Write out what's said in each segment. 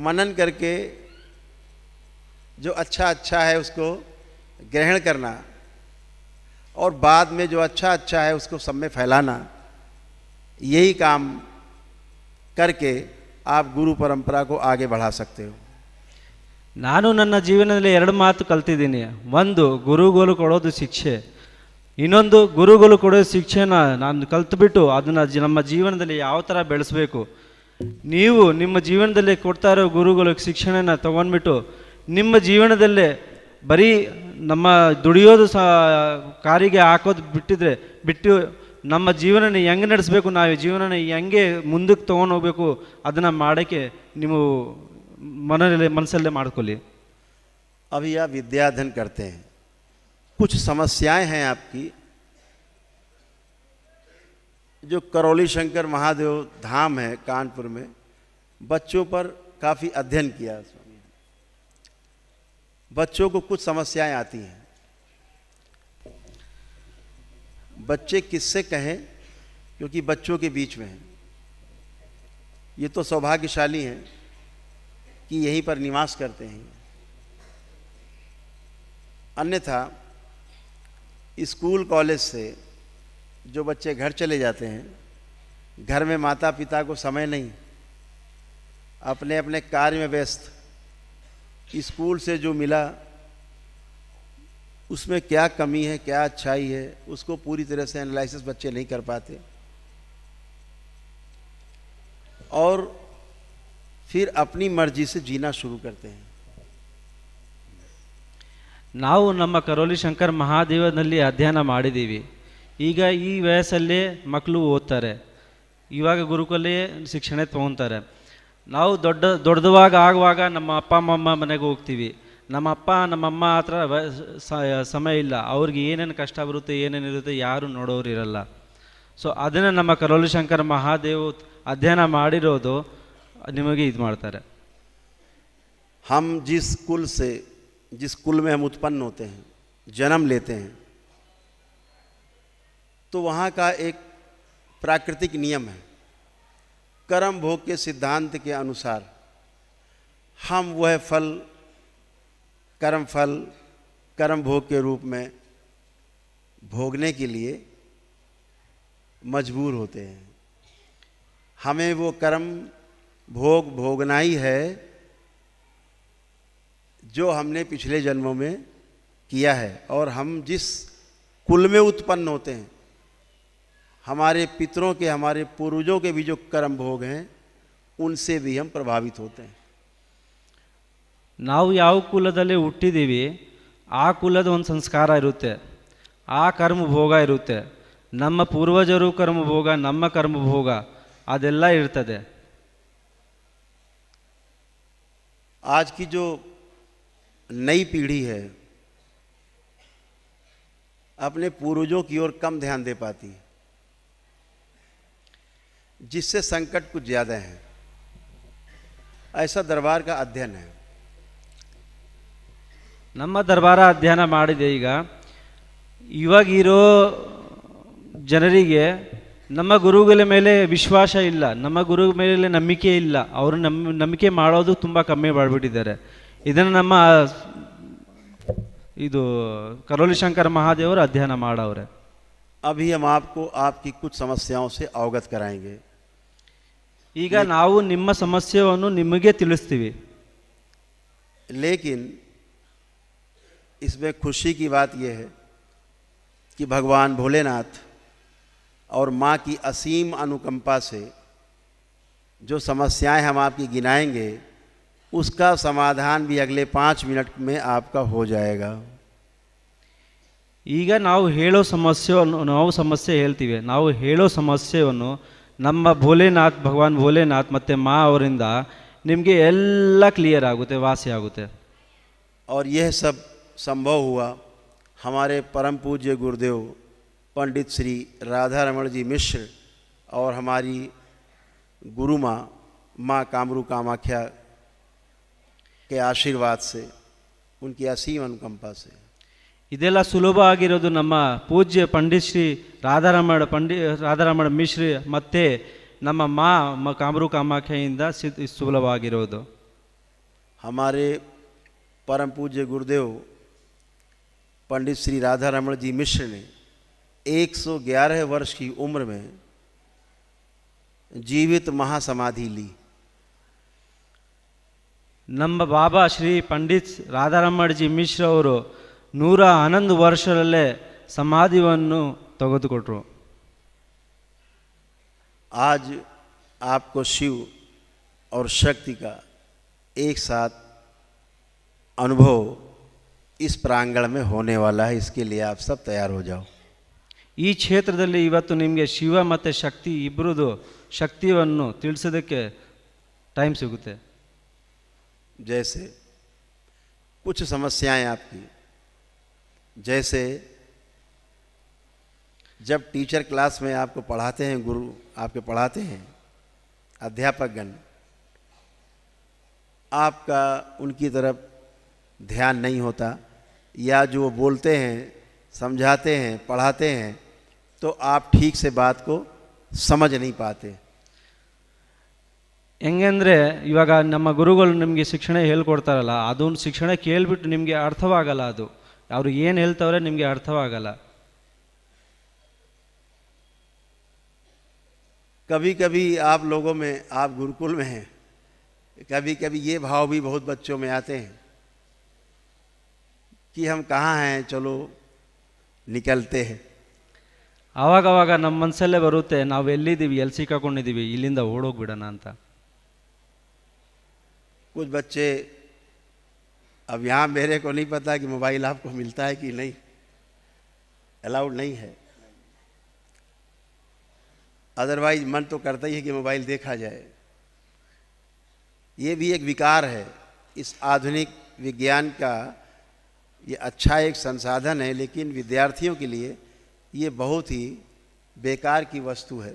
मनन करके जो अच्छा अच्छा है उसको ग्रहण करना और बाद में जो अच्छा अच्छा है उसको सब में फैलाना, यही काम करके आप गुरु परंपरा को आगे बढ़ा सकते हो। ನಾನು ನನ್ನ ಜೀವನದಲ್ಲಿ ಎರಡು ಮಾತು ಕಲ್ತಿದ್ದೀನಿ. ಒಂದು, ಗುರುಗಳು ಕೊಡೋದು ಶಿಕ್ಷೆ. ಇನ್ನೊಂದು, ಗುರುಗಳು ಕೊಡೋ ಶಿಕ್ಷೆನ ನಾನು ಕಲ್ತ್ಬಿಟ್ಟು ಅದನ್ನು ನಮ್ಮ ಜೀವನದಲ್ಲಿ ಯಾವ ಥರ ಬೆಳೆಸಬೇಕು. ನೀವು ನಿಮ್ಮ ಜೀವನದಲ್ಲಿ ಕೊಡ್ತಾ ಇರೋ ಗುರುಗಳ ಶಿಕ್ಷಣನ ತೊಗೊಂಡ್ಬಿಟ್ಟು ನಿಮ್ಮ ಜೀವನದಲ್ಲೇ ಬರೀ ನಮ್ಮ ದುಡಿಯೋದು ಕಾರಿಗೆ ಹಾಕೋದು ಬಿಟ್ಟು ನಮ್ಮ ಜೀವನನ ಹೆಂಗೆ ನಡೆಸಬೇಕು, ನಾವು ಜೀವನನ ಹೆಂಗೆ ಮುಂದಕ್ಕೆ ತೊಗೊಂಡು ಹೋಗ್ಬೇಕು ಅದನ್ನು ಮಾಡೋಕ್ಕೆ ನೀವು मनसल्ले माड़कोली। अभी आप विद्याधन करते हैं, कुछ समस्याएं हैं आपकी जो करौली शंकर महादेव धाम है कानपुर में, बच्चों पर काफ़ी अध्ययन किया स्वामी। बच्चों को कुछ समस्याएं आती हैं, बच्चे किससे कहें क्योंकि बच्चों के बीच में हैं। ये तो सौभाग्यशाली हैं कि यहीं पर निवास करते हैं, अन्यथा स्कूल कॉलेज से जो बच्चे घर चले जाते हैं, घर में माता पिता को समय नहीं, अपने अपने कार्य में व्यस्त, स्कूल से जो मिला उसमें क्या कमी है क्या अच्छाई है उसको पूरी तरह से एनालिसिस बच्चे नहीं कर पाते और फिर अपनी मर्जी से जीना शुरू करते हैं। ನಾವು ನಮ್ಮ ಕರೋಲಿ ಶಂಕರ್ ಮಹಾದೇವನಲ್ಲಿ ಅಧ್ಯಯನ ಮಾಡಿದ್ದೀವಿ. ಈಗ ಈ ವಯಸ್ಸಲ್ಲೇ ಮಕ್ಕಳು ಓದ್ತಾರೆ, ಇವಾಗ ಗುರುಕುಲೇ ಶಿಕ್ಷಣ ತೊಗೊತಾರೆ. ನಾವು ದೊಡ್ಡದವಾಗ ಆಗುವಾಗ ನಮ್ಮ ಅಪ್ಪ ಅಮ್ಮ ಮನೆಗೆ ಹೋಗ್ತೀವಿ. ನಮ್ಮ ಅಪ್ಪ ನಮ್ಮಮ್ಮ ಹತ್ರ ಸಮಯ ಇಲ್ಲ, ಅವ್ರಿಗೆ ಏನೇನು ಕಷ್ಟ ಬರುತ್ತೆ ಏನೇನಿರುತ್ತೆ ಯಾರು ನೋಡೋರು ಇರಲ್ಲ. ಸೊ ಅದನ್ನು ನಮ್ಮ ಕರೋಲಿ ಶಂಕರ್ ಮಹಾದೇವ್ ಅಧ್ಯಯನ ಮಾಡಿರೋದು निमगे इद मारता। हम जिस कुल में हम उत्पन्न होते हैं, जन्म लेते हैं, तो वहाँ का एक प्राकृतिक नियम है, कर्म भोग के सिद्धांत के अनुसार हम वह फल कर्म भोग के रूप में भोगने के लिए मजबूर होते हैं। हमें वो कर्म भोगना ही है जो हमने पिछले जन्मों में किया है। और हम जिस कुल में उत्पन्न होते हैं, हमारे पितरों के हमारे पूर्वजों के भी जो कर्म भोग हैं उनसे भी हम प्रभावित होते हैं। ನಾವು ಯಾವ ಕುಲದಲ್ಲಿ ಹುಟ್ಟಿದ್ದೀವಿ ಆ ಕುಲದ ಒಂದು ಸಂಸ್ಕಾರ ಇರುತ್ತೆ, ಆ ಕರ್ಮ ಭೋಗ ಇರುತ್ತೆ. ನಮ್ಮ ಪೂರ್ವಜರು ಕರ್ಮ ಭೋಗ, ನಮ್ಮ ಕರ್ಮ ಭೋಗ ಅದೆಲ್ಲ ಇರ್ತದೆ. आज की जो नई पीढ़ी है अपने पूर्वजों की ओर कम ध्यान दे पाती है, जिससे संकट कुछ ज़्यादा है। ऐसा दरबार का अध्ययन है। ನಮ್ಮ ದರ್ಬಾರ ಅಧ್ಯಯನ ಮಾಡಿದೆ. ಇವಾಗಿರೋ ಜನರಿಗೆ ನಮ್ಮ ಗುರುಗಳ ಮೇಲೆ ವಿಶ್ವಾಸ ಇಲ್ಲ, ನಮ್ಮ ಗುರು ಮೇಲೆ ನಂಬಿಕೆ ಇಲ್ಲ. ಅವರು ನಂಬಿಕೆ ಮಾಡೋದು ತುಂಬ ಕಮ್ಮಿ ಮಾಡಿಬಿಟ್ಟಿದ್ದಾರೆ. ಇದನ್ನು ನಮ್ಮ ಕರೋಲಿ ಶಂಕರ್ ಮಹಾದೇವರು ಅಧ್ಯಯನ ಮಾಡವ್ರೆ. अभी हम आपको आपकी कुछ समस्याओं से अवगत कराएंगे. ಈಗ ನಾವು ನಿಮ್ಮ ಸಮಸ್ಯೆಯನ್ನು ನಿಮಗೆ ತಿಳಿಸ್ತೀವಿ. लेकिन इसमें खुशी की बात यह है कि भगवान भोलेनाथ और माँ की असीम अनुकंपा से जो समस्याएं हम आपकी गिनाएंगे उसका समाधान भी अगले 5 मिनट में आपका हो जाएगा. ಈಗ ನಾವು ಹೇಳೋ ಸಮಸ್ಯೆ ಹೇಳ್ತೀವಿ. ನಾವು ಹೇಳೋ ಸಮಸ್ಯೆಯನ್ನು ನಮ್ಮ ಭಗವಾನ್ ಭೋಲೆನಾಥ್ ಮತ್ತು ಮಾ ಅವರಿಂದ ನಿಮಗೆ ಎಲ್ಲ ಕ್ಲಿಯರ್ ಆಗುತ್ತೆ, ವಾಸಿ ಆಗುತ್ತೆ. और यह सब संभव हुआ हमारे परम पूज्य गुरुदेव पंडित श्री राधा रमण जी मिश्र और हमारी गुरु माँ कामरू कामाख्या के आशीर्वाद से, उनकी असीम अनुकंपा से. ಇದೆಲ್ಲ ಸುಲಭ ಆಗಿರೋದು ನಮ್ಮ ಪೂಜ್ಯ ಪಂಡಿತ್ ಶ್ರೀ ರಾಧಾರಮಣ ಮಿಶ್ರ ಮತ್ತು ನಮ್ಮ ಕಾಮರು ಕಾಮಾಖ್ಯೆಯಿಂದ ಸುಲಭವಾಗಿರೋದು. हमारे परम पूज्य गुरुदेव पंडित श्री राधा रमण जी मिश्र ने 111 वर्ष की उम्र में जीवित महासमाधि ली। ನಮ್ಮ ಬಾಬಾ ಶ್ರೀ ಪಂಡಿತ್ ರಾಧಾರಮಣಜಿ ಮಿಶ್ರ ಅವರು 111 ವರ್ಷದಲ್ಲೇ ಸಮಾಧಿಯನ್ನು ತೆಗೆದುಕೊಟ್ರು। आज आपको शिव और शक्ति का एक साथ अनुभव इस प्रांगण में होने वाला है, इसके लिए आप सब तैयार हो जाओ। ಈ ಕ್ಷೇತ್ರದಲ್ಲಿ ಇವತ್ತು ನಿಮಗೆ ಶಿವ ಮತ್ತು ಶಕ್ತಿ ಇಬ್ಬರದು ಶಕ್ತಿಯನ್ನು ತಿಳಿಸೋದಕ್ಕೆ ಟೈಮ್ ಸಿಗುತ್ತೆ। जैसे कुछ समस्याएं आपकी, जैसे जब टीचर क्लास में आपको पढ़ाते हैं, गुरु आपके पढ़ाते हैं, अध्यापकगण, आपका उनकी तरफ ध्यान नहीं होता, या जो वो बोलते हैं, समझाते हैं, पढ़ाते हैं, तो आप ठीक से बात को समझ नहीं पाते। ಹೆಂಗಂದರೆ ಇವಾಗ ನಮ್ಮ ಗುರುಗಳು ನಿಮಗೆ ಶಿಕ್ಷಣ ಹೇಳ್ಕೊಡ್ತಾರಲ್ಲ, ಅದೊಂದು ಶಿಕ್ಷಣ ಕೇಳಿಬಿಟ್ಟು ನಿಮಗೆ ಅರ್ಥವಾಗಲ್ಲ, ಅದು ಅವರು ಏನು ಹೇಳ್ತವ್ರೆ ನಿಮಗೆ ಅರ್ಥವಾಗಲ್ಲ। कभी कभी आप लोगों में, आप गुरुकुल में हैं, कभी कभी ये भाव भी बहुत बच्चों में आते हैं कि हम कहाँ हैं, चलो निकलते हैं। ಆವಾಗವಾಗ ನಮ್ಮ ಮನಸ್ಸಲ್ಲೇ ಬರುತ್ತೆ, ನಾವು ಎಲ್ಲಿದ್ದೀವಿ, ಎಲ್ಲಿ ಸಿಕ್ಕಾಕೊಂಡಿದ್ದೀವಿ, ಇಲ್ಲಿಂದ ಓಡೋಗ್ಬಿಡೋಣ ಅಂತ। कुछ बच्चे, अब यहाँ मेरे को नहीं पता कि मोबाइल आपको मिलता है कि नहीं, अलाउड नहीं है, अदरवाइज मन तो करता ही है कि मोबाइल देखा जाए। ये भी एक विकार है, इस आधुनिक विज्ञान का ये अच्छा एक संसाधन है, लेकिन विद्यार्थियों के लिए ये बहुत ही बेकार की वस्तु है।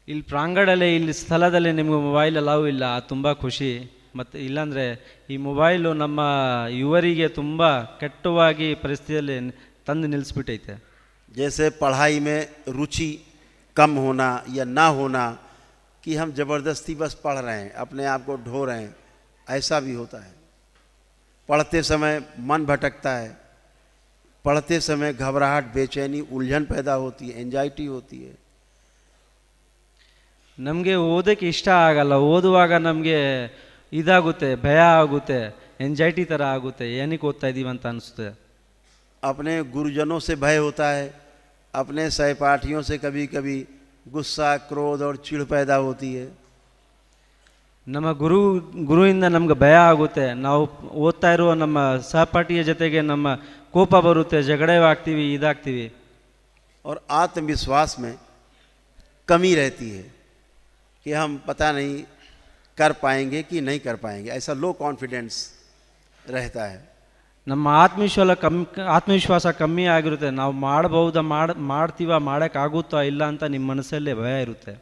ಇಲ್ಲಿ ಪ್ರಾಂಗಣದಲ್ಲಿ, ಇಲ್ಲಿ ಸ್ಥಳದಲ್ಲಿ ನಿಮಗೆ ಮೊಬೈಲ್ ಅಲಾವು ಇಲ್ಲ, ತುಂಬ ಖುಷಿ। ಮತ್ತು ಇಲ್ಲಾಂದರೆ ಈ ಮೊಬೈಲು ನಮ್ಮ ಯುವರಿಗೆ ತುಂಬ ಕೆಟ್ಟವಾಗಿ ಪರಿಸ್ಥಿತಿಯಲ್ಲಿ ತಂದು ನಿಲ್ಲಿಸ್ಬಿಟ್ಟೈತೆ। जैसे पढ़ाई में रुचि कम होना या ना होना, कि हम ज़बरदस्ती बस पढ़ रहे हैं, अपने आप को ढो रहे हैं, ऐसा भी होता है। पढ़ते समय मन भटकता है, पढ़ते समय घबराहट, बेचैनी, उलझन पैदा होती है, एंजाइटी होती है। ನಮಗೆ ಓದೋಕ್ಕೆ ಇಷ್ಟ ಆಗಲ್ಲ, ಓದುವಾಗ ನಮಗೆ ಇದಾಗುತ್ತೆ, ಭಯ ಆಗುತ್ತೆ, ಎಂಜೈಟಿ ಥರ ಆಗುತ್ತೆ, ಏನಕ್ಕೆ ಓದ್ತಾ ಇದ್ದೀವಿ ಅಂತ ಅನಿಸುತ್ತೆ। अपने गुरुजनों से भय होता है, अपने सहपाठियों से कभी कभी गुस्सा, क्रोध और चिढ़ पैदा होती है। ನಮ್ಮ ಗುರುವಿಂದ ನಮ್ಗೆ ಭಯ ಆಗುತ್ತೆ, ನಾವು ಓದ್ತಾ ಇರುವ ನಮ್ಮ ಸಹಪಾಠಿಯ ಜೊತೆಗೆ ನಮ್ಮ ಕೋಪ ಬರುತ್ತೆ, ಜಗಳೇ ಆಗ್ತೀವಿ, ಇದಾಗ್ತೀವಿ। और आत्मविश्वास में कमी रहती है कि हम पता नहीं कर पाएंगे कि नहीं कर पाएंगे, ऐसा लो कॉन्फिडेंस रहता है। ನಮ್ಮ ಆತ್ಮವಿಶ್ವಾಸ ಕಮ್ಮಿ ಆಗಿರುತ್ತೆ, ನಾವು ಮಾಡಬಹುದಾ, ಮಾಡ್ತೀವ, ಮಾಡೋಕ್ಕಾಗುತ್ತಾ ಇಲ್ಲ ಅಂತ ನಿಮ್ಮ ಮನಸ್ಸಲ್ಲೇ ಭಯ ಇರುತ್ತೆ।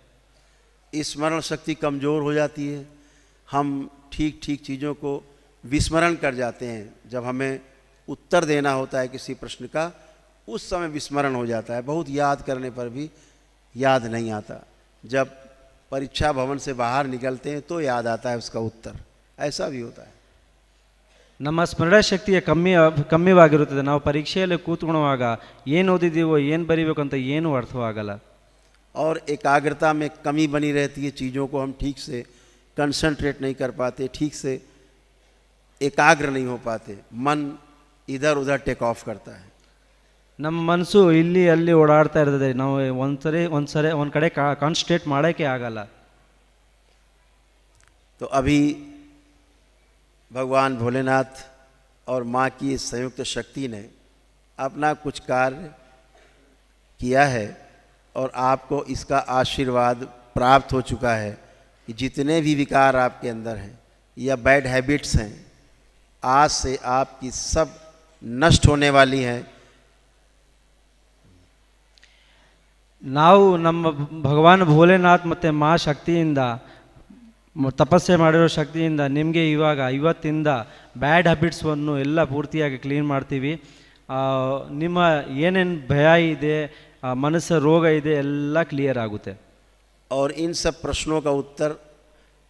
स्मरण शक्ति कमज़ोर हो जाती है, हम ठीक ठीक चीज़ों को विस्मरण कर जाते हैं। जब हमें उत्तर देना होता है किसी प्रश्न का, उस समय विस्मरण हो जाता है, बहुत याद करने पर भी याद नहीं आता। जब परीक्षा भवन से बाहर निकलते हैं तो याद आता है उसका उत्तर, ऐसा भी होता है। ನಮ್ಮ ಸ್ಮರಣ ಶಕ್ತಿಯ ಕಮ್ಮಿವಾಗಿರುತ್ತದೆ, ನಾವು ಪರೀಕ್ಷೆಯಲ್ಲಿ ಕೂತ್ಕೊಳ್ಳುವಾಗ ಏನು ಓದಿದ್ದೀವೋ, ಏನು ಬರೀಬೇಕು ಅಂತ ಏನೂ ಅರ್ಥವಾಗಲ್ಲ। और एकाग्रता में कमी बनी रहती है, चीज़ों को हम ठीक से कंसंट्रेट नहीं कर पाते, ठीक से एकाग्र नहीं हो पाते, मन इधर उधर टेक ऑफ करता है। ನಮ್ಮ ಮನಸ್ಸು ಇಲ್ಲಿ ಅಲ್ಲಿ ಓಡಾಡ್ತಾ ಇರ್ತದೆ, ನಾವು ಒಂದು ಕಡೆ ಕಾನ್ಸಂಟ್ರೇಟ್ ಮಾಡೋಕ್ಕೆ ಆಗಲ್ಲ। तो अभी भगवान भोलेनाथ और माँ की संयुक्त शक्ति ने अपना कुछ कार्य किया है, और आपको इसका आशीर्वाद प्राप्त हो चुका है कि जितने भी विकार आपके अंदर हैं या बैड हैबिट्स हैं, आज से आपकी सब नष्ट होने वाली हैं। ನಾವು ನಮ್ಮ ಭಗವಾನ್ ಭೋಲೆನಾಥ್ ಮತ್ತು ಮಾ ಶಕ್ತಿಯಿಂದ, ತಪಸ್ಸೆ ಮಾಡಿರೋ ಶಕ್ತಿಯಿಂದ ನಿಮಗೆ ಇವತ್ತಿಂದ ಬ್ಯಾಡ್ ಹ್ಯಾಬಿಟ್ಸನ್ನು ಎಲ್ಲ ಪೂರ್ತಿಯಾಗಿ ಕ್ಲೀನ್ ಮಾಡ್ತೀವಿ। ನಿಮ್ಮ ಏನೇನು ಭಯ ಇದೆ, ಮನಸ್ಸು ರೋಗ ಇದೆ, ಎಲ್ಲ ಕ್ಲಿಯರ್ ಆಗುತ್ತೆ। और इन सब प्रश्नों का उत्तर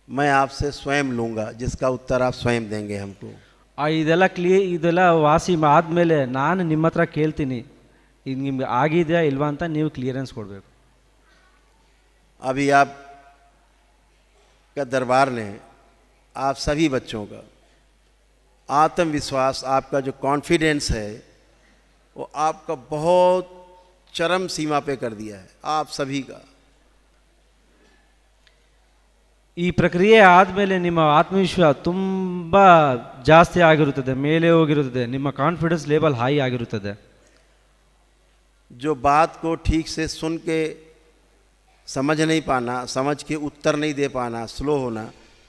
मैं आपसे स्वयं लूँगा, जिसका उत्तर आप स्वयं देंगे हमको। ಇದೆಲ್ಲ ವಾಸಿ ಆದಮೇಲೆ ನಾನು ನಿಮ್ಮ ಹತ್ರ ಕೇಳ್ತೀನಿ, ಇದು ನಿಮ್ಗೆ ಆಗಿದೆಯಾ ಇಲ್ವಾ ಅಂತ ನೀವು ಕ್ಲಿಯರೆನ್ಸ್ ಕೊಡಬೇಕು. अभी आप का दरबार ने आप सभी बच्चों का आत्मविश्वास, आपका जो कॉन्फिडेंस है वो आपका बहुत चरम सीमा पे कर दिया है, आप सभी का। ಈ ಪ್ರಕ್ರಿಯೆ ಆದಮೇಲೆ ನಿಮ್ಮ ಆತ್ಮವಿಶ್ವಾಸ ತುಂಬ ಜಾಸ್ತಿ ಆಗಿರುತ್ತದೆ, ಮೇಲೆ ಹೋಗಿರುತ್ತದೆ, ನಿಮ್ಮ ಕಾನ್ಫಿಡೆನ್ಸ್ ಲೆವೆಲ್ ಹೈ ಆಗಿರುತ್ತದೆ. जो बात को ठीक से सुन के समझ नहीं पाना, समझ के उत्तर नहीं दे पाना, स्लो होना,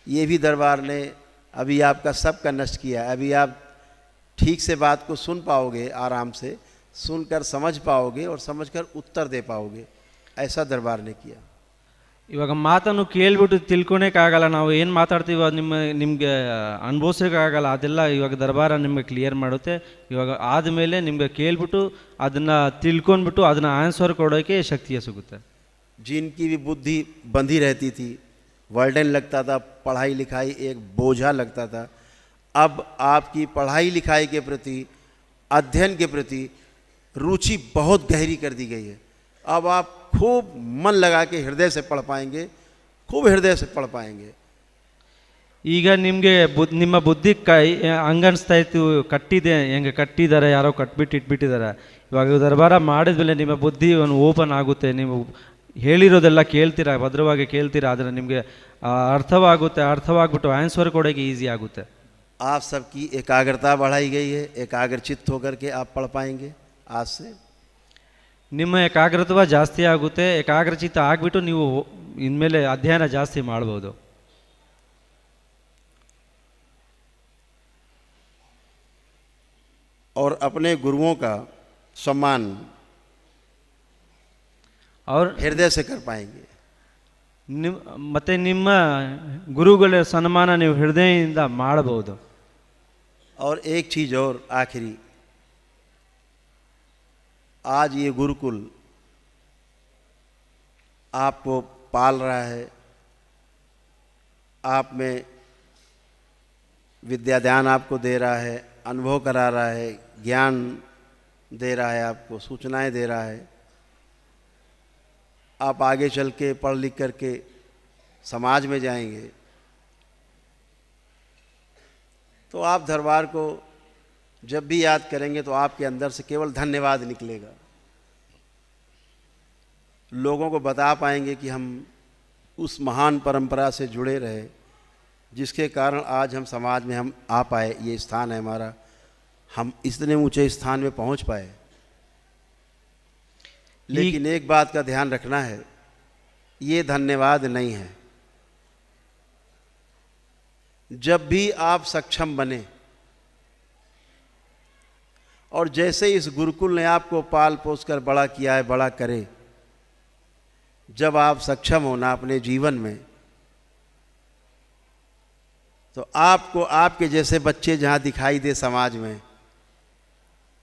ये भी दरबार ने अभी आपका सबका नष्ट किया है। अभी आप ठीक से बात को सुन पाओगे, आराम से सुनकर समझ पाओगे और समझकर उत्तर दे पाओगे, ऐसा दरबार ने किया। ಇವಾಗ ಮಾತನ್ನು ಕೇಳ್ಬಿಟ್ಟು ತಿಳ್ಕೊಳಕ್ಕಾಗಲ್ಲ, ನಾವು ಏನು ಮಾತಾಡ್ತೀವಿ ಅದು ನಿಮಗೆ ಅನುಭವಿಸೋಕ್ಕಾಗಲ್ಲ, ಅದೆಲ್ಲ ಇವಾಗ ದರ್ಬಾರ ನಿಮಗೆ ಕ್ಲಿಯರ್ ಮಾಡುತ್ತೆ. ಇವಾಗ ಆದಮೇಲೆ ನಿಮಗೆ ಕೇಳ್ಬಿಟ್ಟು ಅದನ್ನು ತಿಳ್ಕೊಂಡ್ಬಿಟ್ಟು ಅದನ್ನು ಆನ್ಸರ್ ಕೊಡೋಕ್ಕೆ ಶಕ್ತಿಯ ಸಿಗುತ್ತೆ. जिनकी भी बुद्धि बंधी रहती थी, वर्डन लगता था, पढ़ाई लिखाई एक बोझा लगता था, अब आपकी पढ़ाई लिखाई के प्रति, अध्ययन के प्रति रुचि बहुत गहरी कर दी गई है। अब आप खूब मन लगा के हृदय से पढ़ पाएंगे, खूब हृदय से पढ़ पाएंगे। ಈಗ ನಿಮಗೆ ನಿಮ್ಮ ಬುದ್ಧಿ ಹಂಗನ್ಸ್ತಾ ಇತ್ತು, ಕಟ್ಟಿದೆ, ಹೆಂಗೆ ಕಟ್ಟಿದ್ದಾರೆ, ಯಾರೋ ಕಟ್ಬಿಟ್ಟು ಇಟ್ಬಿಟ್ಟಿದ್ದಾರೆ. ಇವಾಗ ದರ್ಬಾರ ಮಾಡಿದ್ಮೇಲೆ ನಿಮ್ಮ ಬುದ್ಧಿ ಒಂದು ಓಪನ್ ಆಗುತ್ತೆ, ನೀವು ಹೇಳಿರೋದೆಲ್ಲ ಕೇಳ್ತೀರಾ, ಭದ್ರವಾಗಿ ಕೇಳ್ತೀರಾ, ಆದರೆ ನಿಮಗೆ ಅರ್ಥವಾಗುತ್ತೆ, ಅರ್ಥವಾಗ್ಬಿಟ್ಟು ಆನ್ಸರ್ ಕೊಡೋಕ್ಕೆ ಈಸಿ ಆಗುತ್ತೆ. आप सबकी एकाग्रता बढ़ाई गई है, एकाग्रचित्त होकर के आप पढ़ पाएंगे आज से। ನಿಮ್ಮ ಏಕಾಗ್ರತೆ ಜಾಸ್ತಿ ಆಗುತ್ತೆ, ಏಕಾಗ್ರಚಿತ್ತ ಆಗಿಬಿಟ್ಟು ನೀವು ಇನ್ಮೇಲೆ ಅಧ್ಯಯನ ಜಾಸ್ತಿ ಮಾಡ್ಬೋದು. और अपने गुरुओं का सम्मान और हृदय से कर पाएंगे। ಮತ್ತೆ ನಿಮ್ಮ ಗುರುಗಳ ಸನ್ಮಾನ ನೀವು ಹೃದಯದಿಂದ ಮಾಡಬಹುದು. और एक चीज़ और आखिरी, आज ये गुरुकुल आपको पाल रहा है, आप में विद्यादान आपको दे रहा है, अनुभव करा रहा है, ज्ञान दे रहा है, आपको सूचनाएं दे रहा है। आप आगे चल के पढ़ लिख करके समाज में जाएंगे तो आप दरबार को जब भी याद करेंगे तो आपके अंदर से केवल धन्यवाद निकलेगा। लोगों को बता पाएंगे कि हम उस महान परंपरा से जुड़े रहे जिसके कारण आज हम समाज में हम आ पाए, ये स्थान है हमारा, हम इतने ऊंचे स्थान में पहुंच पाए। लेकिन एक बात का ध्यान रखना है, ये धन्यवाद नहीं है। जब भी आप सक्षम बने और जैसे इस गुरुकुल ने आपको पाल पोस कर बड़ा किया है, बड़ा करे, जब आप सक्षम होना अपने जीवन में तो आपको आपके जैसे बच्चे जहाँ दिखाई दे समाज में,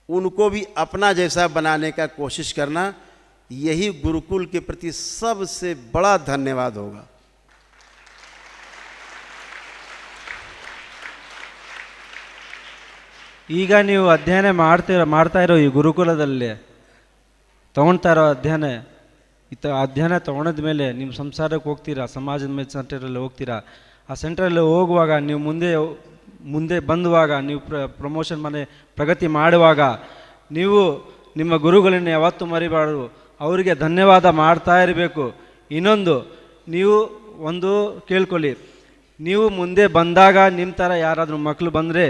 उनको भी अपना जैसा बनाने का कोशिश करना, यही गुरुकुल के प्रति सबसे बड़ा धन्यवाद होगा। ಈಗ ನೀವು ಅಧ್ಯಯನ ಮಾಡ್ತಾ ಇರೋ ಈ ಗುರುಕುಲದಲ್ಲಿ ತಗೊಳ್ತಾ ಇರೋ ಅಧ್ಯಯನ ತಗೊಂಡ ಮೇಲೆ ನಿಮ್ಮ ಸಂಸಾರಕ್ಕೆ ಹೋಗ್ತೀರಾ, ಸಮಾಜದ ಮೇಲೆ ಸೆಂಟರಲ್ಲಿ ಹೋಗ್ತೀರಾ. ಆ ಸೆಂಟ್ರಲ್ಲಿ ಹೋಗುವಾಗ ನೀವು ಮುಂದೆ ಬಂದುವಾಗ ನೀವು ಪ್ರಮೋಷನ್ ಮನೆ ಪ್ರಗತಿ ಮಾಡುವಾಗ ನೀವು ನಿಮ್ಮ ಗುರುಗಳನ್ನ ಯಾವತ್ತೂ ಮರಿಬಾರ್ದು, ಅವರಿಗೆ ಧನ್ಯವಾದ ಮಾಡ್ತಾ ಇರಬೇಕು. ಇನ್ನೊಂದು ನೀವು ಒಂದು ಕೇಳ್ಕೊಳ್ಳಿ, ನೀವು ಮುಂದೆ ಬಂದಾಗ ನಿಮ್ಮ ಥರ ಯಾರಾದರೂ ಮಕ್ಕಳು ಬಂದರೆ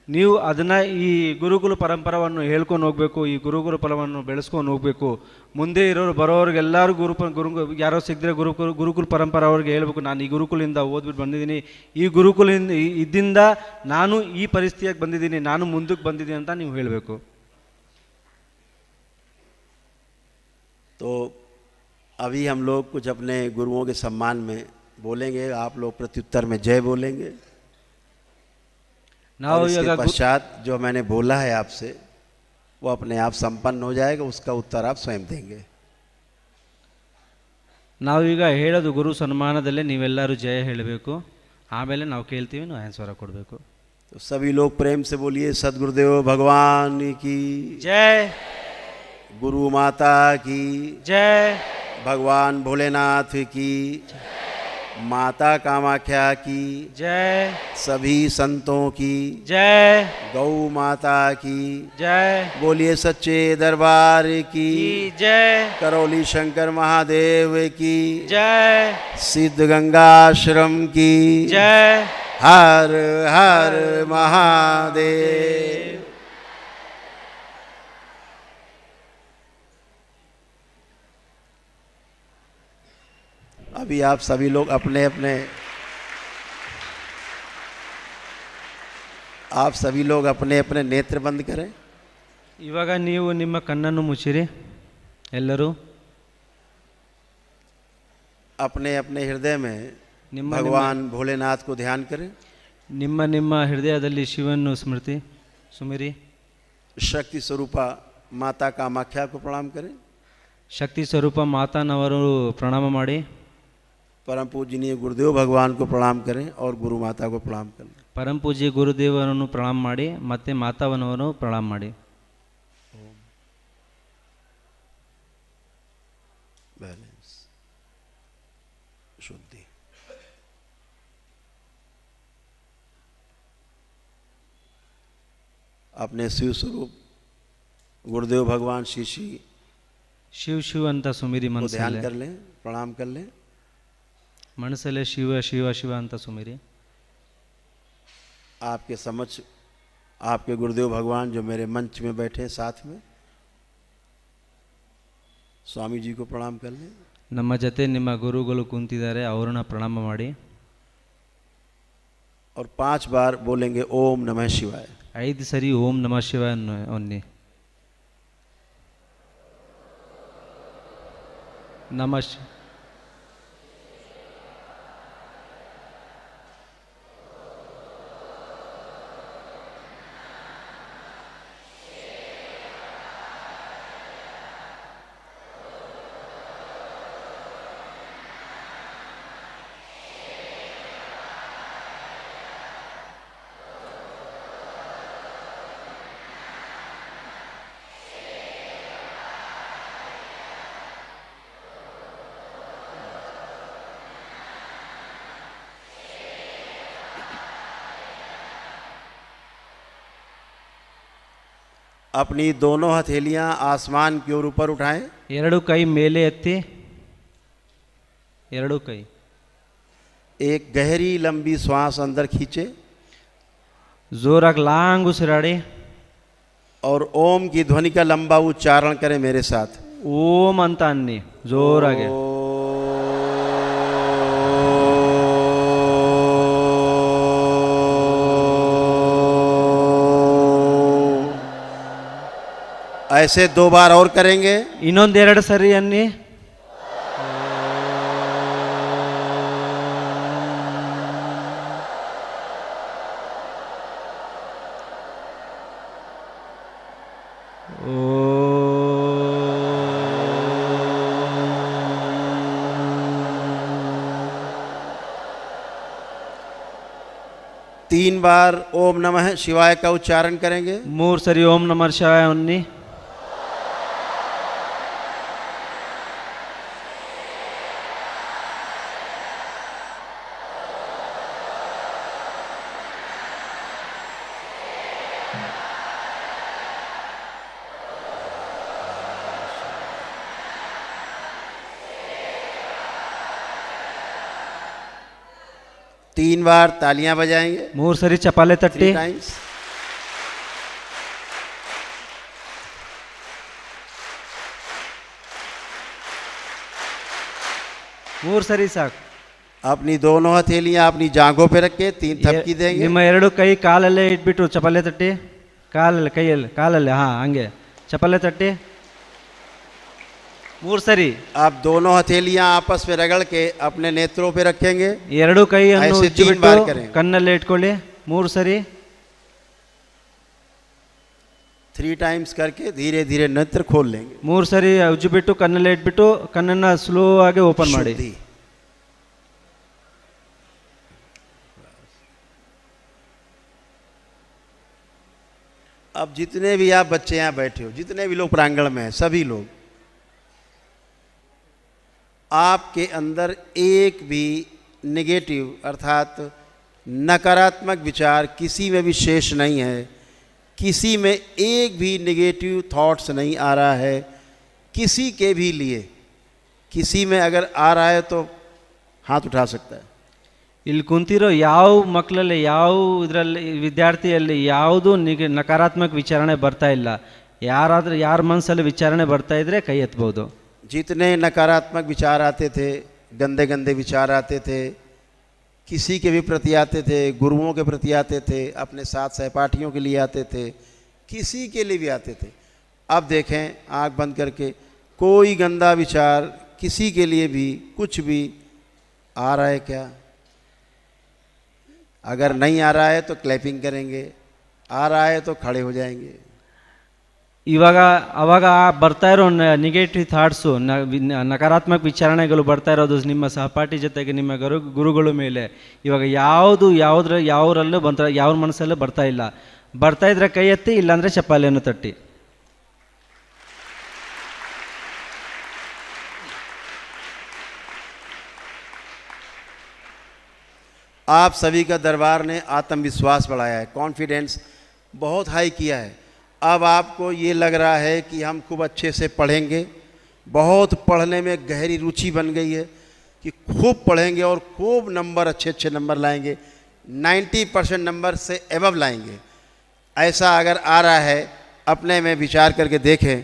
ನೀವು ಅದನ್ನು ಈ ಗುರುಕುಲ ಪರಂಪರವನ್ನು ಹೇಳ್ಕೊಂಡು ಹೋಗಬೇಕು, ಈ ಗುರುಕುಲ ಫಲವನ್ನು ಬೆಳೆಸ್ಕೊಂಡು ಹೋಗಬೇಕು. ಮುಂದೆ ಇರೋರು ಬರೋರಿಗೆಲ್ಲರೂ ಯಾರೋ ಸಿಗದ್ರೆ ಗುರುಕುಲ ಪರಂಪರೆ ಅವ್ರಿಗೆ ಹೇಳ್ಬೇಕು, ನಾನು ಈ ಗುರುಕುಲಿಂದ ಓದ್ಬಿಟ್ಟು ಬಂದಿದ್ದೀನಿ, ಈ ಗುರುಕುಲಿಂದ ಇದರಿಂದ ನಾನು ಈ ಪರಿಸ್ಥಿತಿಯಾಗಿ ಬಂದಿದ್ದೀನಿ, ನಾನು ಮುಂದಕ್ಕೆ ಬಂದಿದ್ದೀನಿ ಅಂತ ನೀವು ಹೇಳಬೇಕು. तो अभी हम लोग कुछ अपने गुरुओं के सम्मान में बोलेंगे, आप लोग प्रत्युत्तर में जय बोलेंगे। और इसके पश्चात जो मैंने बोला है आपसे वो अपने आप संपन्न हो जाएगा, उसका उत्तर आप स्वयं देंगे। ನಾವೀಗ ಹೇಳೋದು ಗುರು ಸನ್ಮಾನದಲ್ಲೇ ನೀವೆಲ್ಲರೂ ಜಯ ಹೇಳಬೇಕು, ಆಮೇಲೆ ನಾವು ಕೇಳ್ತೀವಿ, ನಾವು ಆನ್ಸರ್ ಕೊಡಬೇಕು. तो सभी लोग प्रेम से बोलिए सद्गुरुदेव भगवान की जय, गुरु माता की जय, भगवान भोलेनाथ की माता कामाख्या की जय, सभी संतों की जय, गौ माता की जय, बोलिए सच्चे दरबार की जय, करौली शंकर महादेव की जय, सिद्ध गंगाश्रम की जय. हर हर महादेव. अभी आप सभी लोग अपने अपने नेत्र बंद करें. ಇವಾಗ ನೀವು ನಿಮ್ಮ ಕಣ್ಣನ್ನು ಮುಚ್ಚಿರಿ ಎಲ್ಲರೂ. अपने अपने हृदय में ನಿಮ್ಮ भगवान भोलेनाथ को ध्यान करें. ನಿಮ್ಮ ನಿಮ್ಮ ಹೃದಯದಲ್ಲಿ ಶಿವನ್ನು ಸುಮಿರಿ. शक्ति स्वरूपा माता कामाख्या को प्रणाम करें. ಶಕ್ತಿ ಸ್ವರೂಪ ಮಾತಾನವರು ಪ್ರಣಾಮ ಮಾಡಿ. परम पूजनीय गुरुदेव भगवान को प्रणाम करें और गुरु माता को प्रणाम करें. ಪರಂ ಪೂಜ್ಯ ಗುರುದೇವರನ್ನು ಪ್ರಣಾಮ ಮಾಡಿ ಮತ್ತೆ ಮಾತಾವನವರು ಪ್ರಣಾಮ ಮಾಡಿ. बैलेंस शुद्धि. अपने शिव स्वरूप गुरुदेव भगवान श्री श्री ಶಿವ್ ಶಿವ್ ಅಂತ ಸುಮಿರಿ को ध्यान ಮನಸ್ಸಲ್ಲೇ. कर लें, प्रणाम कर लें. ಮನಸ್ಸಲ್ಲೇ ಶಿವ ಶಿವ ಶಿವ ಅಂತ ಸುಮಿರಿ. आपके समक्ष आपके गुरुदेव भगवान जो मेरे मंच में बैठे हैं साथ में, स्वामी जी को प्रणाम कर लें. ನಮ್ಮ ಜೊತೆ ನಿಮ್ಮ ಗುರುಗಳು ಕುಂತಿದ್ದಾರೆ, ಅವ್ರನ್ನ ಪ್ರಣಾಮ ಮಾಡಿ. और 5 बार बोलेंगे ओम नमः शिवाय. 5 ಸರಿ ಓಂ ನಮಃ ಶಿವಾಯ ಅನ್ನಿ. ನಮಃ अपनी दोनों हथेलियां आसमान की ओर ऊपर उठाएं. ಎರಡು ಕೈ ಮೇಲೆ ಎತ್ತಿ. ಎರಡು ಕೈ. एक गहरी लंबी श्वास अंदर खींचे जोराಗಿ ಲಾಂಗ್ ಉಸಿರಾಡಿ. और ओम की ध्वनि का लंबा उच्चारण करें मेरे साथ. ಓಂ ಅಂತ ಅನ್ನಿ ಜೋರಾಗಿ. ऐसे 2 बार और करेंगे. ಇನ್ನೊಂದೆರಡು ಸರಿ ಅನ್ನಿ. तीन बार ओम नमः शिवाय का उच्चारण करेंगे. 3 ಸರಿ ಓಂ ನಮಃ ಶಿವಾಯ ಅನ್ನಿ. तीन बार तालियां बजाएंगे. 3 ಸರಿ ಚಪ್ಪಾಳೆ ತಟ್ಟಿ. 3 times. ಮೂರು ಸರಿ ಸಾಕು. अपनी दोनों हथेलियां अपनी जांघों पे रख के 3 थपकी देंगे. ನಿಮ್ಮ ಎರಡು ಕೈ ಕಾಲಲ್ಲೇ ಇಟ್ಬಿಟ್ಟು ಚಪ್ಪಾಳೆ ತಟ್ಟಿ. ಕಾಲಲ್ಲಿ ಕೈಯಲ್ಲಿ ಕಾಲಲ್ಲಿ ಹಾಂ ಹಂಗೆ ಚಪ್ಪಾಳೆ ತಟ್ಟಿ 3 ಸರಿ. आप दोनों हथेलियां आपस में रगड़ के अपने नेत्रों पे रखेंगे. ಎರಡು ಕೈಯನ್ನು ऐसे 3 ಉಜ್ಜಿಬಿಟ್ಟು बार करें. ಕಣ್ಣಲ್ಲೇ ಇಟ್ಕೊಳ್ಳಿ 3 ಸರಿ. 3 टाइम्स करके धीरे धीरे नेत्र खोल लेंगे। 3 ಸರಿ ಉಜ್ಜು ಬಿಟ್ಟು ಕಣ್ಣಲ್ಲಿ ಇಟ್ಬಿಟ್ಟು ಕಣ್ಣನ್ನು ಸ್ಲೋ ಆಗಿ ಓಪನ್ ಮಾಡಿ. शुद्धि। अब जितने भी आप बच्चे यहाँ बैठे हो, जितने भी लोग प्रांगण में हैं, सभी लोग, आपके अंदर एक भी नेगेटिव अर्थात नकारात्मक विचार किसी में भी शेष नहीं है। किसी में एक भी नेगेटिव थॉट्स नहीं आ रहा है किसी के भी लिए। किसी में अगर आ रहा है तो हाथ उठा सकता है। ಇಲ್ಲಿ ಕುಂತಿರೋ ಯಾವ ಮಕ್ಕಳಲ್ಲಿ ಯಾವ ಇದರಲ್ಲಿ ವಿದ್ಯಾರ್ಥಿಯಲ್ಲಿ ಯಾವುದು ನಕಾರಾತ್ಮಕ ವಿಚಾರಣೆ ಬರ್ತಾ ಇಲ್ಲ. ಯಾರಾದರೂ ಯಾರ ಮನಸ್ಸಲ್ಲಿ ವಿಚಾರಣೆ ಬರ್ತಾ ಇದ್ರೆ ಕೈ ಎತ್ತಬಹುದು. जितने नकारात्मक विचार आते थे, गंदे गंदे विचार आते थे, किसी के भी प्रति आते थे, गुरुओं के प्रति आते थे, अपने साथ सहपाठियों के लिए आते थे, किसी के लिए भी आते थे। अब देखें आंख बंद करके, कोई गंदा विचार किसी के लिए भी कुछ भी आ रहा है क्या? अगर नहीं आ रहा है तो क्लैपिंग करेंगे, आ रहा है तो खड़े हो जाएंगे। ಇವಾಗ ಅವಾಗ ಬರ್ತಾ ಇರೋ ನೆಗೆಟಿವ್ ಥಾಟ್ಸು ನಕಾರಾತ್ಮಕ ವಿಚಾರಣೆಗಳು ಬರ್ತಾ ಇರೋದು ನಿಮ್ಮ ಸಹಪಾಠಿ ಜೊತೆಗೆ ನಿಮ್ಮ ಗುರುಗಳ ಮೇಲೆ ಇವಾಗ ಯಾವರಲ್ಲೂ ಯಾವ ಮನಸ್ಸಲ್ಲೂ ಬರ್ತಾ ಇಲ್ಲ. ಬರ್ತಾ ಇದ್ರೆ ಕೈ ಎತ್ತಿ, ಇಲ್ಲಾಂದರೆ ಚಪ್ಪಾಳೆಯನ್ನು ತಟ್ಟಿ. आप सभी का दरबार ने आत्मविश्वास बढ़ाया है, कॉन्फिडेंस बहुत हाई किया है। अब आपको ये लग रहा है कि हम खूब अच्छे से पढ़ेंगे, बहुत पढ़ने में गहरी रुचि बन गई है कि खूब पढ़ेंगे और खूब नंबर अच्छे नंबर लाएंगे, 90% नंबर से एबव लाएंगे। ऐसा अगर आ रहा है अपने में विचार करके देखें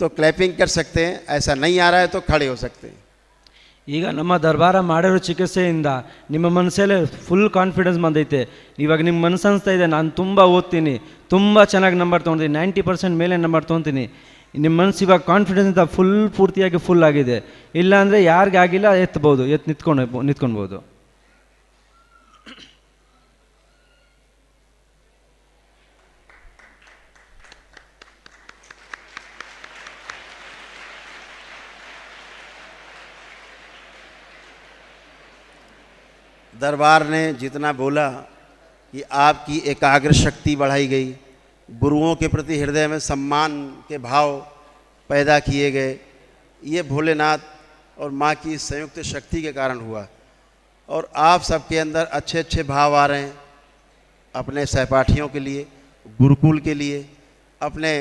तो क्लैपिंग कर सकते हैं, ऐसा नहीं आ रहा है तो खड़े हो सकते हैं। ಈಗ ನಮ್ಮ ದರ್ಬಾರ ಮಾಡಿರೋ ಚಿಕಿತ್ಸೆಯಿಂದ ನಿಮ್ಮ ಮನಸ್ಸಲ್ಲೇ ಫುಲ್ ಕಾನ್ಫಿಡೆನ್ಸ್ ಬಂದೈತೆ. ಇವಾಗ ನಿಮ್ಮ ಮನಸ್ಸು ಅನಿಸ್ತಾ ಇದೆ, ನಾನು ತುಂಬ ಓದ್ತೀನಿ, ತುಂಬ ಚೆನ್ನಾಗಿ ನಂಬರ್ ತೊಗೊಳ್ತೀನಿ, 90% ಮೇಲೆ ನಂಬರ್ ತೊಗೊತೀನಿ. ನಿಮ್ಮ ಮನಸ್ಸು ಇವಾಗ ಕಾನ್ಫಿಡೆನ್ಸಿಂದ ಪೂರ್ತಿಯಾಗಿ ಫುಲ್ ಆಗಿದೆ. ಇಲ್ಲಾಂದರೆ ಯಾರಿಗಾಗಿಲ್ಲ ಎತ್ತಬಹುದು, ನಿಂತ್ಕೊಳ್ಬೋದು. दरबार ने जितना बोला कि आपकी एकाग्र शक्ति बढ़ाई गई, गुरुओं के प्रति हृदय में सम्मान के भाव पैदा किए गए, ये भोलेनाथ और माँ की संयुक्त शक्ति के कारण हुआ। और आप सबके अंदर अच्छे अच्छे भाव आ रहे हैं, अपने सहपाठियों के लिए, गुरुकुल के लिए, अपने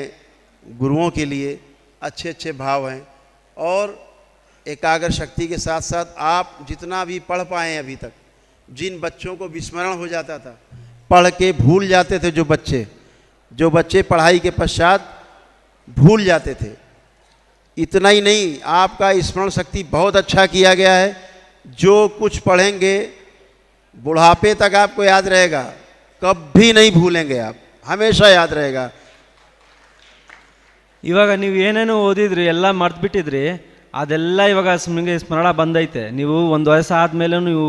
गुरुओं के लिए अच्छे अच्छे भाव हैं। और एकाग्र शक्ति के साथ साथ आप जितना भी पढ़ पाए हैं अभी तक, जिन बच्चों को विस्मरण हो जाता था, पढ़ के भूल जाते थे, जो बच्चे पढ़ाई के पश्चात भूल जाते थे, इतना ही नहीं आपका स्मरण शक्ति बहुत अच्छा किया गया है। जो कुछ पढ़ेंगे बुढ़ापे तक आपको याद रहेगा, कभी नहीं भूलेंगे, आप हमेशा याद रहेगा। ಇವಾಗ ನೀವು ಏನೇನು ಓದಿದ್ರಿ ಎಲ್ಲ ಮರ್ತ್ಬಿಟ್ಟಿದ್ರಿ, ಅದೆಲ್ಲ ಇವಾಗ ನಿಮಗೆ ಸ್ಮರಣ ಬಂದೈತೆ. ನೀವು ಒಂದು ವಯಸ್ಸು ಆದಮೇಲೂ ನೀವು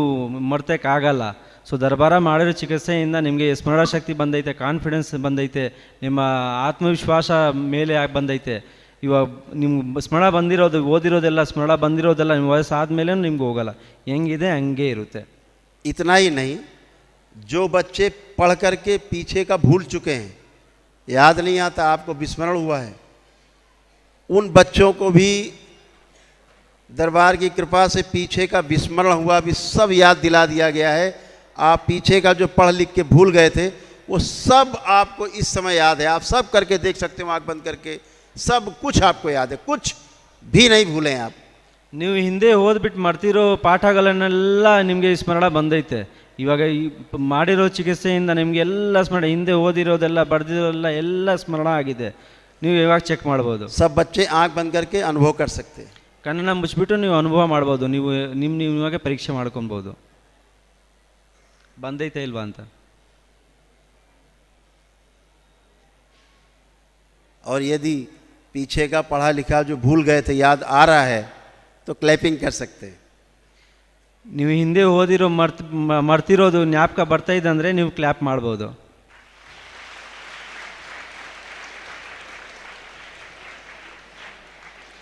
ಮರ್ತಕ್ಕಾಗಲ್ಲ. ಸೊ ದರ್ಬಾರ ಮಾಡಿರೋ ಚಿಕಿತ್ಸೆಯಿಂದ ನಿಮಗೆ ಸ್ಮರಣ ಶಕ್ತಿ ಬಂದೈತೆ, ಕಾನ್ಫಿಡೆನ್ಸ್ ಬಂದೈತೆ, ನಿಮ್ಮ ಆತ್ಮವಿಶ್ವಾಸ ಮೇಲೆ ಬಂದೈತೆ. ಇವಾಗ ನಿಮ್ಗೆ ಸ್ಮರಣ ಬಂದಿರೋದು ಓದಿರೋದೆಲ್ಲ ಸ್ಮರಣ ಬಂದಿರೋದೆಲ್ಲ ನಿಮ್ಮ ವಯಸ್ಸು ಆದಮೇಲೆ ನಿಮ್ಗೆ ಹೋಗಲ್ಲ, ಹೆಂಗಿದೆ ಹಂಗೆ ಇರುತ್ತೆ. इतना ही नहीं, जो बच्चे पढ़ कर के पीछे का भूल चुके हैं, याद नहीं आता, आपको विस्मरण हुआ है, उन बच्चों को भी दरबार की कृपा से पीछे का विस्मरण हुआ भी सब याद दिला दिया गया है। आप पीछे का जो पढ़ लिख के भूल गए थे वो सब आपको इस समय याद है। आप सब करके देख सकते हो आँख बंद करके, सब कुछ आपको याद है, कुछ भी नहीं भूलें आप। ನೀವು ಹಿಂದೆ ಓದ್ಬಿಟ್ಟು ಮಾಡ್ತಿರೋ ಪಾಠಗಳನ್ನೆಲ್ಲ ನಿಮಗೆ ಸ್ಮರಣ ಬಂದೈತೆ. ಇವಾಗ ಈ ಮಾಡಿರೋ ಚಿಕಿತ್ಸೆಯಿಂದ ನಿಮಗೆಲ್ಲ ಸ್ಮರಣ, ಹಿಂದೆ ಓದಿರೋದೆಲ್ಲ ಬರೆದಿರೋದೆಲ್ಲ ಎಲ್ಲ ಸ್ಮರಣ ಆಗಿದೆ. ನೀವು ಇವಾಗ ಚೆಕ್ ಮಾಡ್ಬೋದು. सब बच्चे आँख बंद करके अनुभव कर सकते हैं। ಕಣ್ಣನ್ನು ಮುಚ್ಚಿಬಿಟ್ಟು ನೀವು ಅನುಭವ ಮಾಡ್ಬೋದು, ನೀವು ನಿಮಗೆ ಪರೀಕ್ಷೆ ಮಾಡ್ಕೊಬೋದು ಬಂದೈತೆ ಇಲ್ವಾ ಅಂತ. और यदि पीछे का पढ़ा लिखा जो भूल गए थे याद आ रहा है तो क्लैपिंग कर सकते हैं। ನೀವು ಹಿಂದೆ ಓದಿರೋ ಮರ್ತಿರೋದು ಜ್ಞಾಪಕ ಬರ್ತಾ ಇದೆ ಅಂದರೆ ನೀವು ಕ್ಲ್ಯಾಪ್ ಮಾಡ್ಬೋದು.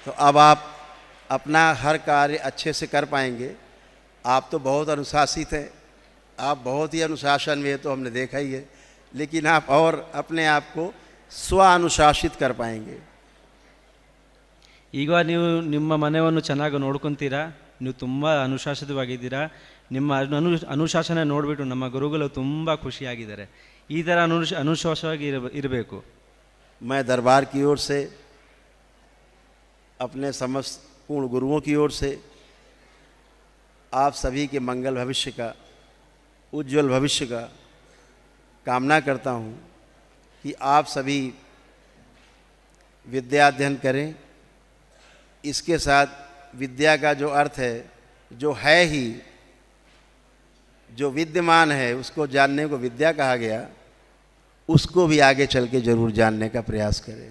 तो अब आप अपना हर कार्य अच्छे से कर पाएंगे। आप तो बहुत अनुशासित हैं, आप बहुत ही अनुशासन में है, तो हमने देखा ही है, लेकिन आप और अपने आप को स्व अनुशासित कर पाएंगे। ಈಗ ನೀವು ನಿಮ್ಮ ಮನೆಯನ್ನು ಚೆನ್ನಾಗಿ ನೋಡ್ಕೊತೀರಾ, ನೀವು ತುಂಬ ಅನುಶಾಸಿತವಾಗಿದ್ದೀರಾ. ನಿಮ್ಮ ಅನುಶಾಸನ ನೋಡಿಬಿಟ್ಟು ನಮ್ಮ ಗುರುಗಳು ತುಂಬ ಖುಷಿಯಾಗಿದ್ದಾರೆ. ಈ ಥರ ಅನುಶಾಸವಾಗಿ ಇರಬೇಕು. मैं दरबार की ओर से, अपने समस्त पूर्ण गुरुओं की ओर से आप सभी के मंगल भविष्य का, उज्जवल भविष्य का कामना करता हूँ कि आप सभी विद्या अध्ययन करें। इसके साथ विद्या का जो अर्थ है, जो है ही, जो विद्यमान है, उसको जानने को विद्या कहा गया, उसको भी आगे चल के जरूर जानने का प्रयास करें।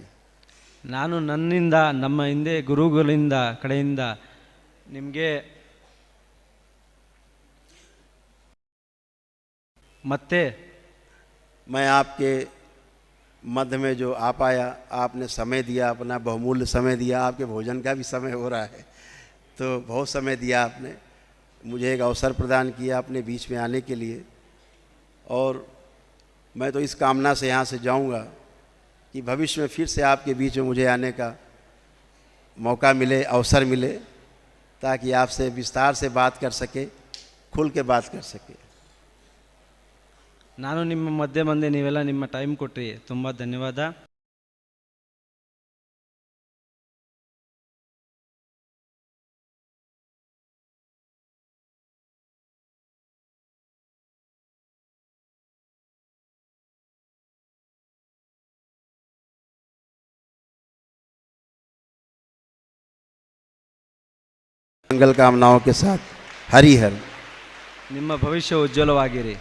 ನಾನು ನನ್ನಿಂದ, ನಮ್ಮ ಹಿಂದೆ ಗುರುಗಳಿಂದ ಕಡೆಯಿಂದ ನಿಮಗೆ ಮತ್ತೆ मैं आपके मध्य में जो आ पाया, आपने समय दिया, अपना बहुमूल्य समय दिया, आपके भोजन का भी समय हो रहा है, तो बहुत समय दिया आपने, मुझे एक अवसर प्रदान किया अपने बीच में आने के लिए। और मैं तो इस कामना से यहाँ से जाऊँगा कि भविष्य में फिर से आपके बीच में मुझे आने का मौका मिले, अवसर मिले, ताकि आपसे विस्तार से बात कर सके, खुल के बात कर सके। ನಾನು ನಿಮ್ಮ ಮಧ್ಯೆ ಬಂದೆ, ನೀವೆಲ್ಲ ನಿಮ್ಮ ಟೈಮ್ ಕೊಟ್ರಿ, ತುಂಬ ಧನ್ಯವಾದ. मंगल कामनाओं के साथ हरिहर। ನಿಮ್ಮ ಭವಿಷ್ಯ ಉಜ್ವಲವಾಗಿರಿ.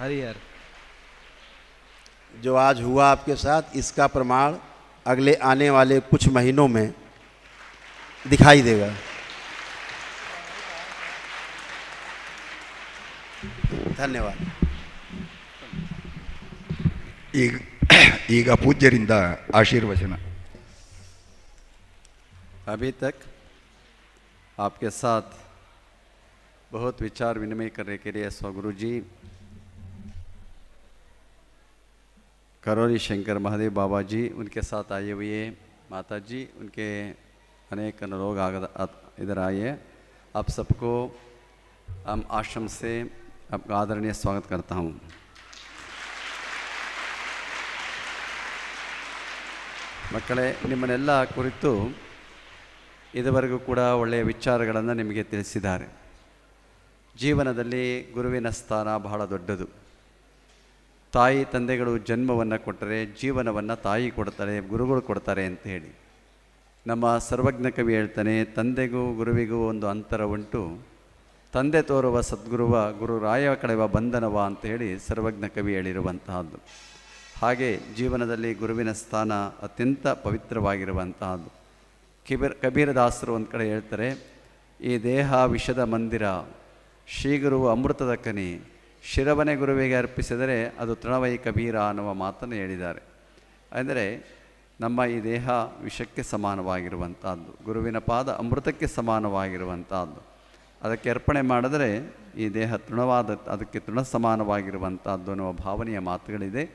ಹರಿಹರ್. जो आज हुआ आपके साथ, इसका प्रमाण अगले आने वाले कुछ महीनों में दिखाई देगा। धन्यवाद। ಈಗ ಪೂಜ್ಯರಿಂದ ಆಶೀರ್ವಚನ. अभी तक आपके साथ बहुत विचार विनिमय करने के लिए स्वगुरु जी करौली शंकर महादेव बाबा जी, उनके साथ आए हुए माता जी, उनके अनेक लोग इधर आए। आप सबको हम आश्रम से आपका आदरणीय स्वागत करता हूँ। ಮಕ್ಕಳೇ, ನಿಮ್ಮನ್ನೆಲ್ಲ ಕುರಿತು ಇದುವರೆಗೂ ಕೂಡ ಒಳ್ಳೆಯ ವಿಚಾರಗಳನ್ನು ನಿಮಗೆ ತಿಳಿಸಿದ್ದಾರೆ. ಜೀವನದಲ್ಲಿ ಗುರುವಿನ ಸ್ಥಾನ ಬಹಳ ದೊಡ್ಡದು. ತಾಯಿ ತಂದೆಗಳು ಜನ್ಮವನ್ನು ಕೊಟ್ಟರೆ ಜೀವನವನ್ನು ತಾಯಿ ಕೊಡ್ತಾರೆ, ಗುರುಗಳು ಕೊಡ್ತಾರೆ ಅಂತ ಹೇಳಿ. ನಮ್ಮ ಸರ್ವಜ್ಞ ಕವಿ ಹೇಳ್ತಾನೆ, ತಂದೆಗೂ ಗುರುವಿಗೂ ಒಂದು ಅಂತರ ಉಂಟು, ತಂದೆ ತೋರುವ ಸದ್ಗುರುವ ಗುರು ರಾಯ ಕಳೆವ ಬಂಧನವ ಅಂತ ಹೇಳಿ ಸರ್ವಜ್ಞ ಕವಿ ಹೇಳಿರುವಂತಹದ್ದು. ಹಾಗೆ ಜೀವನದಲ್ಲಿ ಗುರುವಿನ ಸ್ಥಾನ ಅತ್ಯಂತ ಪವಿತ್ರವಾಗಿರುವಂತಹದ್ದು. ಕಬೀರದಾಸರು ಒಂದು ಕಡೆ ಹೇಳ್ತಾರೆ, ಈ ದೇಹ ವಿಷದ ಮಂದಿರ, ಶ್ರೀಗುರು ಅಮೃತದ ಕನಿ, ಶಿರವನೆ ಗುರುವಿಗೆ ಅರ್ಪಿಸಿದರೆ ಅದು ತೃಣವೈ ಕಬೀರ ಅನ್ನುವ ಮಾತನ್ನು ಹೇಳಿದ್ದಾರೆ. ಅಂದರೆ ನಮ್ಮ ಈ ದೇಹ ವಿಷಕ್ಕೆ ಸಮಾನವಾಗಿರುವಂಥದ್ದು, ಗುರುವಿನ ಪಾದ ಅಮೃತಕ್ಕೆ ಸಮಾನವಾಗಿರುವಂಥದ್ದು. ಅದಕ್ಕೆ ಅರ್ಪಣೆ ಮಾಡಿದರೆ ಈ ದೇಹ ಅದಕ್ಕೆ ತೃಣ ಸಮಾನವಾಗಿರುವಂಥದ್ದು ಅನ್ನುವ ಭಾವನೆಯ ಮಾತುಗಳಿದೆ.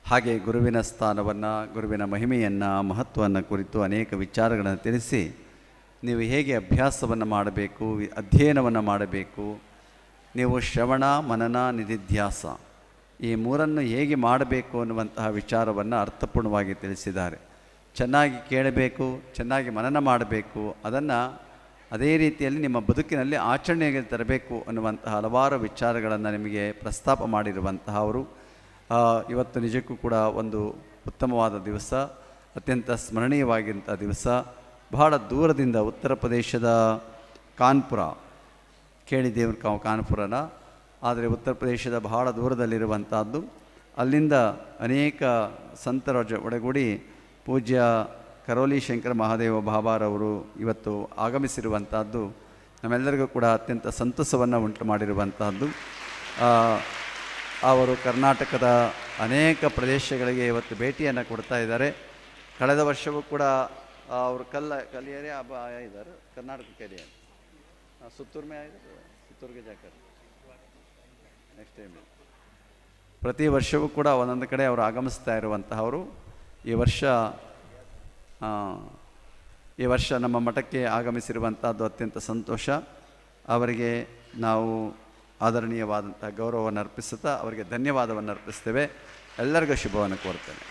ಹಾಗೆ ಗುರುವಿನ ಸ್ಥಾನವನ್ನು, ಗುರುವಿನ ಮಹಿಮೆಯನ್ನು, ಮಹತ್ವವನ್ನು ಕುರಿತು ಅನೇಕ ವಿಚಾರಗಳನ್ನು ತಿಳಿಸಿ, ನೀವು ಹೇಗೆ ಅಭ್ಯಾಸವನ್ನು ಮಾಡಬೇಕು, ಅಧ್ಯಯನವನ್ನು ಮಾಡಬೇಕು, ನೀವು ಶ್ರವಣ, ಮನನ, ನಿಧಿಧ್ಯಾಸ ಈ ಮೂರನ್ನು ಹೇಗೆ ಮಾಡಬೇಕು ಅನ್ನುವಂತಹ ವಿಚಾರವನ್ನು ಅರ್ಥಪೂರ್ಣವಾಗಿ ತಿಳಿಸಿದ್ದಾರೆ. ಚೆನ್ನಾಗಿ ಕೇಳಬೇಕು, ಚೆನ್ನಾಗಿ ಮನನ ಮಾಡಬೇಕು, ಅದನ್ನು ಅದೇ ರೀತಿಯಲ್ಲಿ ನಿಮ್ಮ ಬದುಕಿನಲ್ಲಿ ಆಚರಣೆಗೆ ತರಬೇಕು ಅನ್ನುವಂತಹ ಹಲವಾರು ವಿಚಾರಗಳನ್ನು ನಿಮಗೆ ಪ್ರಸ್ತಾಪ ಮಾಡಿರುವಂತಹ ಅವರು ಇವತ್ತು ನಿಜಕ್ಕೂ ಕೂಡ ಒಂದು ಉತ್ತಮವಾದ ದಿವಸ, ಅತ್ಯಂತ ಸ್ಮರಣೀಯವಾಗಿರುವಂಥ ದಿವಸ. ಬಹಳ ದೂರದಿಂದ ಉತ್ತರ ಪ್ರದೇಶದ ಕಾನ್ಪುರ, ಕೇಳಿದ್ದೇವೆ ಕಾನ್ಪುರನ, ಆದರೆ ಉತ್ತರ ಪ್ರದೇಶದ ಬಹಳ ದೂರದಲ್ಲಿರುವಂಥದ್ದು. ಅಲ್ಲಿಂದ ಅನೇಕ ಸಂತರ ಒಡಗೂಡಿ ಪೂಜ್ಯ ಕರೋಲಿ ಶಂಕರ ಮಹಾದೇವ ಬಾಬಾರವರು ಇವತ್ತು ಆಗಮಿಸಿರುವಂಥದ್ದು ನಮ್ಮೆಲ್ಲರಿಗೂ ಕೂಡ ಅತ್ಯಂತ ಸಂತಸವನ್ನು ಉಂಟು ಮಾಡಿರುವಂತಹದ್ದು. ಅವರು ಕರ್ನಾಟಕದ ಅನೇಕ ಪ್ರದೇಶಗಳಿಗೆ ಇವತ್ತು ಭೇಟಿಯನ್ನು ಕೊಡ್ತಾ ಇದ್ದಾರೆ. ಕಳೆದ ವರ್ಷವೂ ಕೂಡ और कल एरिया अब आया इधर कर्नाटक के एरिया सुत्तूर में आया सुत्तूर के जाकर ನೆಕ್ಸ್ಟ್ ಟೈಮ್ ಪ್ರತಿ ವರ್ಷವೂ ಕೂಡ ಒಂದೊಂದು ಕಡೆ ಅವರು ಆಗಮಿಸ್ತಾ ಇರುವಂತಹವರು ಈ ವರ್ಷ ನಮ್ಮ ಮಠಕ್ಕೆ ಆಗಮಿಸಿರುವಂಥದ್ದು ಅತ್ಯಂತ ಸಂತೋಷ. ಅವರಿಗೆ ನಾವು ಆದರಣೀಯವಾದಂಥ ಗೌರವವನ್ನು ಅರ್ಪಿಸುತ್ತಾ ಅವರಿಗೆ ಧನ್ಯವಾದವನ್ನು ಅರ್ಪಿಸ್ತೇವೆ. ಎಲ್ಲರಿಗೂ ಶುಭವನ್ನು ಕೋರ್ತೇನೆ.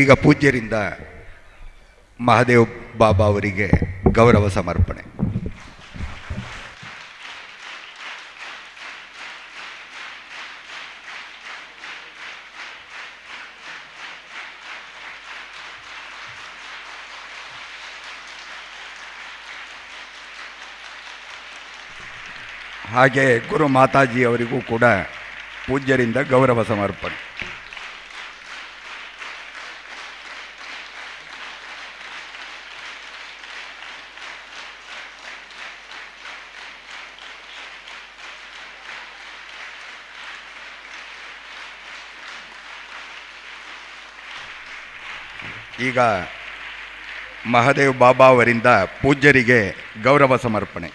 ಈಗ ಪೂಜ್ಯರಿಂದ ಮಹಾದೇವ್ ಬಾಬಾ ಅವರಿಗೆ ಗೌರವ ಸಮರ್ಪಣೆ. ಹಾಗೆ ಗುರು ಮಾತಾಜಿ ಅವರಿಗೂ ಕೂಡ ಪೂಜ್ಯರಿಂದ ಗೌರವ ಸಮರ್ಪಣೆ. ಈಗ ಮಹಾದೇವ್ ಬಾಬಾ ಅವರಿಂದ ಪೂಜ್ಯರಿಗೆ ಗೌರವ ಸಮರ್ಪಣೆ.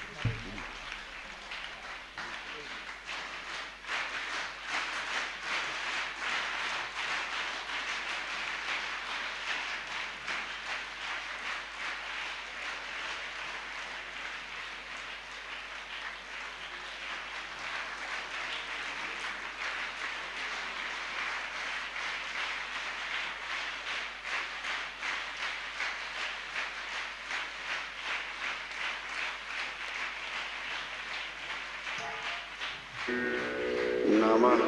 नमः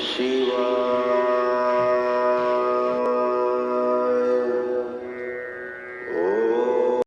शिवाय.